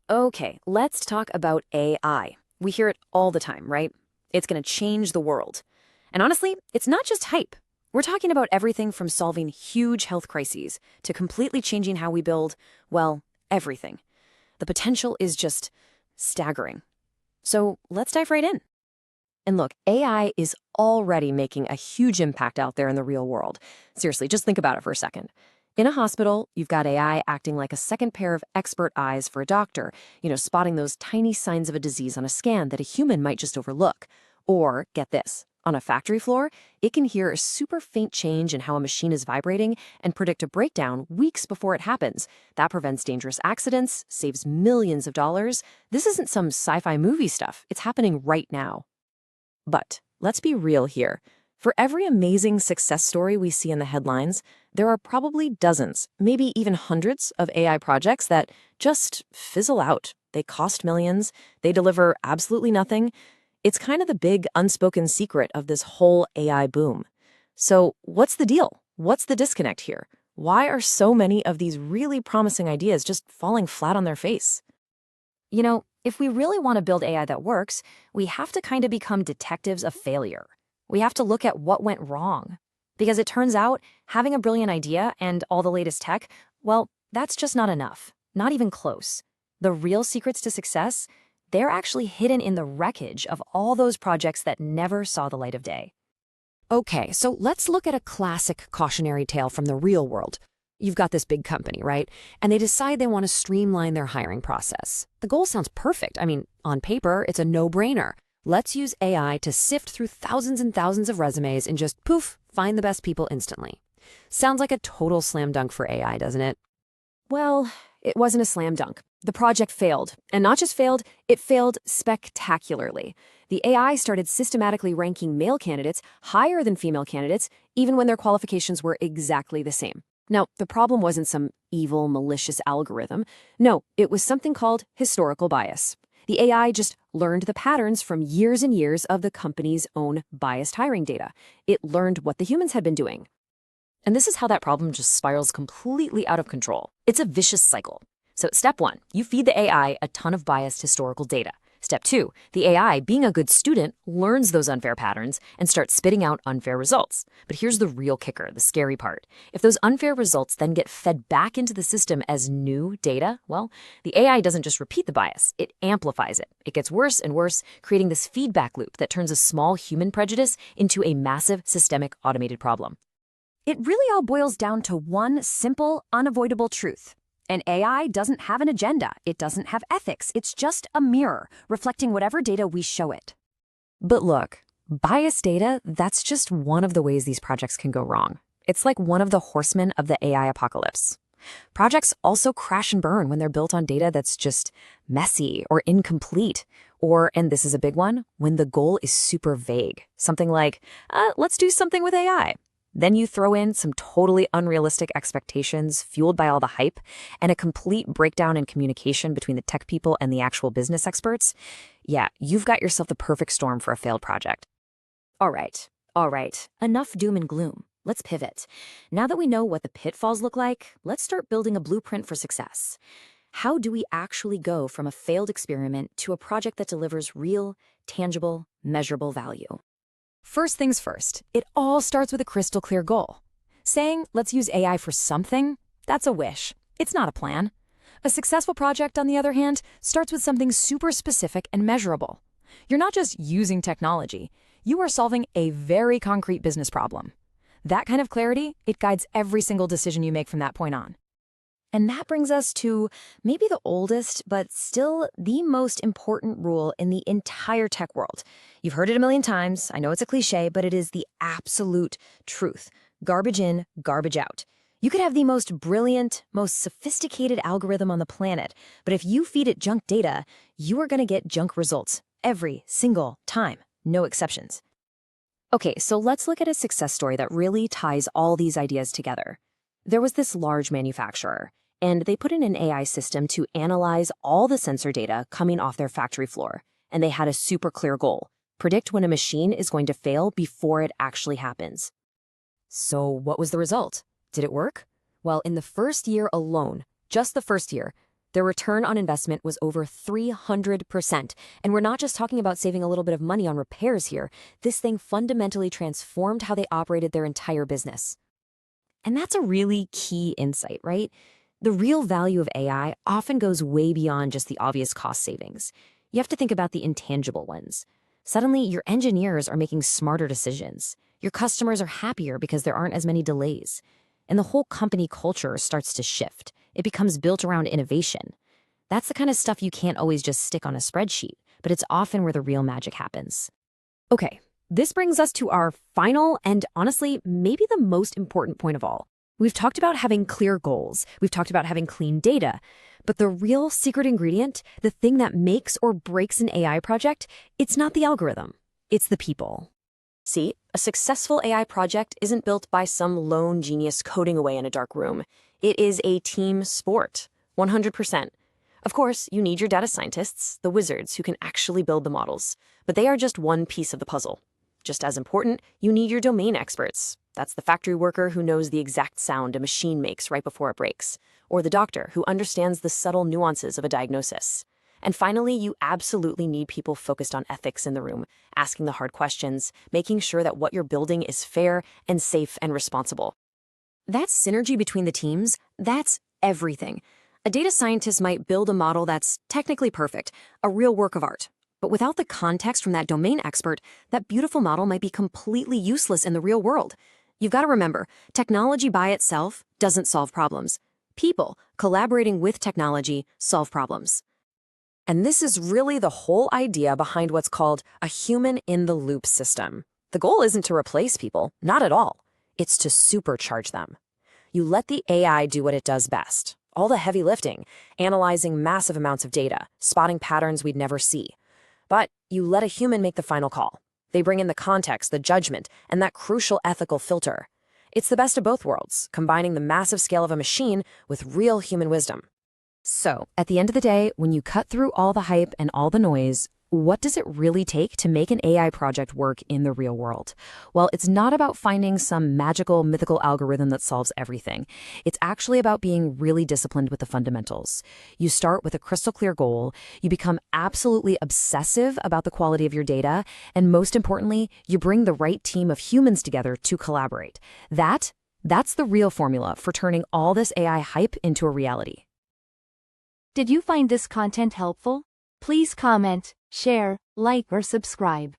Okay, let's talk about AI. We hear it all the time, right? It's going to change the world. And honestly, it's not just hype. We're talking about everything from solving huge health crises to completely changing how we build, well, everything. The potential is just staggering. So let's dive right in. And look, AI is already making a huge impact out there in the real world. Seriously, just think about it for a second. In a hospital, you've got AI acting like a second pair of expert eyes for a doctor, spotting those tiny signs of a disease on a scan that a human might just overlook. Or, get this, on a factory floor, it can hear a super faint change in how a machine is vibrating and predict a breakdown weeks before it happens. That prevents dangerous accidents, saves millions of dollars. This isn't some sci-fi movie stuff. It's happening right now. But let's be real here. For every amazing success story we see in the headlines, there are probably dozens, maybe even hundreds of AI projects that just fizzle out. They cost millions, they deliver absolutely nothing. It's kind of the big unspoken secret of this whole AI boom. So what's the deal? What's the disconnect here? Why are so many of these really promising ideas just falling flat on their face? If we really want to build AI that works, we have to kind of become detectives of failure. We have to look at what went wrong. Because it turns out, having a brilliant idea and all the latest tech, well, that's just not enough. Not even close. The real secrets to success, they're actually hidden in the wreckage of all those projects that never saw the light of day. Okay, so let's look at a classic cautionary tale from the real world. You've got this big company, right? And they decide they want to streamline their hiring process. The goal sounds perfect. I mean, on paper, it's a no-brainer. Let's use AI to sift through thousands and thousands of resumes and just, poof, find the best people instantly. Sounds like a total slam dunk for AI, doesn't it? Well, it wasn't a slam dunk. The project failed. And not just failed, it failed spectacularly. The AI started systematically ranking male candidates higher than female candidates, even when their qualifications were exactly the same. Now, the problem wasn't some evil, malicious algorithm. No, it was something called historical bias. The AI just learned the patterns from years and years of the company's own biased hiring data. It learned what the humans had been doing. And this is how that problem just spirals completely out of control. It's a vicious cycle. So step one, you feed the AI a ton of biased historical data. Step two, the AI, being a good student, learns those unfair patterns and starts spitting out unfair results. But here's the real kicker, the scary part. If those unfair results then get fed back into the system as new data, well, the AI doesn't just repeat the bias, it amplifies it. It gets worse and worse, creating this feedback loop that turns a small human prejudice into a massive systemic automated problem. It really all boils down to one simple, unavoidable truth. An AI doesn't have an agenda. It doesn't have ethics. It's just a mirror, reflecting whatever data we show it. But look, biased data, that's just one of the ways these projects can go wrong. It's like one of the horsemen of the AI apocalypse. Projects also crash and burn when they're built on data that's just messy or incomplete. Or, and this is a big one, when the goal is super vague. Something like, let's do something with AI. Then you throw in some totally unrealistic expectations fueled by all the hype and a complete breakdown in communication between the tech people and the actual business experts. Yeah, you've got yourself the perfect storm for a failed project. All right. Enough doom and gloom. Let's pivot. Now that we know what the pitfalls look like, let's start building a blueprint for success. How do we actually go from a failed experiment to a project that delivers real, tangible, measurable value? First things first, it all starts with a crystal clear goal. Saying, let's use AI for something, that's a wish. It's not a plan. A successful project, on the other hand, starts with something super specific and measurable. You're not just using technology, you are solving a very concrete business problem. That kind of clarity, it guides every single decision you make from that point on. And that brings us to maybe the oldest, but still the most important rule in the entire tech world. You've heard it a million times. I know it's a cliche, but it is the absolute truth. Garbage in, garbage out. You could have the most brilliant, most sophisticated algorithm on the planet, but if you feed it junk data, you are going to get junk results every single time. No exceptions. Okay, so let's look at a success story that really ties all these ideas together. There was this large manufacturer, and they put in an AI system to analyze all the sensor data coming off their factory floor, and they had a super clear goal: predict when a machine is going to fail before it actually happens. So what was the result? Did it work? Well, in the first year alone, just the first year, Their return on investment was over 300%. And we're not just talking about saving a little bit of money on repairs here. This thing fundamentally transformed how they operated their entire business. And that's a really key insight, right? The real value of AI often goes way beyond just the obvious cost savings. You have to think about the intangible ones. Suddenly, your engineers are making smarter decisions. Your customers are happier because there aren't as many delays. And the whole company culture starts to shift. It becomes built around innovation. That's the kind of stuff you can't always just stick on a spreadsheet, but it's often where the real magic happens. Okay, this brings us to our final and honestly, maybe the most important point of all. We've talked about having clear goals. We've talked about having clean data. But the real secret ingredient, the thing that makes or breaks an AI project, it's not the algorithm. It's the people. See, a successful AI project isn't built by some lone genius coding away in a dark room. It is a team sport, 100%. Of course, you need your data scientists, the wizards who can actually build the models. But they are just one piece of the puzzle. Just as important, you need your domain experts. That's the factory worker who knows the exact sound a machine makes right before it breaks, or the doctor who understands the subtle nuances of a diagnosis. And finally, you absolutely need people focused on ethics in the room, asking the hard questions, making sure that what you're building is fair and safe and responsible. That synergy between the teams, that's everything. A data scientist might build a model that's technically perfect, a real work of art. But without the context from that domain expert, that beautiful model might be completely useless in the real world. You've got to remember, technology by itself doesn't solve problems. People collaborating with technology solve problems. And this is really the whole idea behind what's called a human-in-the-loop system. The goal isn't to replace people, not at all. It's to supercharge them. You let the AI do what it does best, all the heavy lifting, analyzing massive amounts of data, spotting patterns we'd never see. But you let a human make the final call. They bring in the context, the judgment, and that crucial ethical filter. It's the best of both worlds, combining the massive scale of a machine with real human wisdom. So, at the end of the day, when you cut through all the hype and all the noise, what does it really take to make an AI project work in the real world? Well, it's not about finding some magical, mythical algorithm that solves everything. It's actually about being really disciplined with the fundamentals. You start with a crystal clear goal, you become absolutely obsessive about the quality of your data, and most importantly, you bring the right team of humans together to collaborate. That's the real formula for turning all this AI hype into a reality. Did you find this content helpful? Please comment, share, like, or subscribe.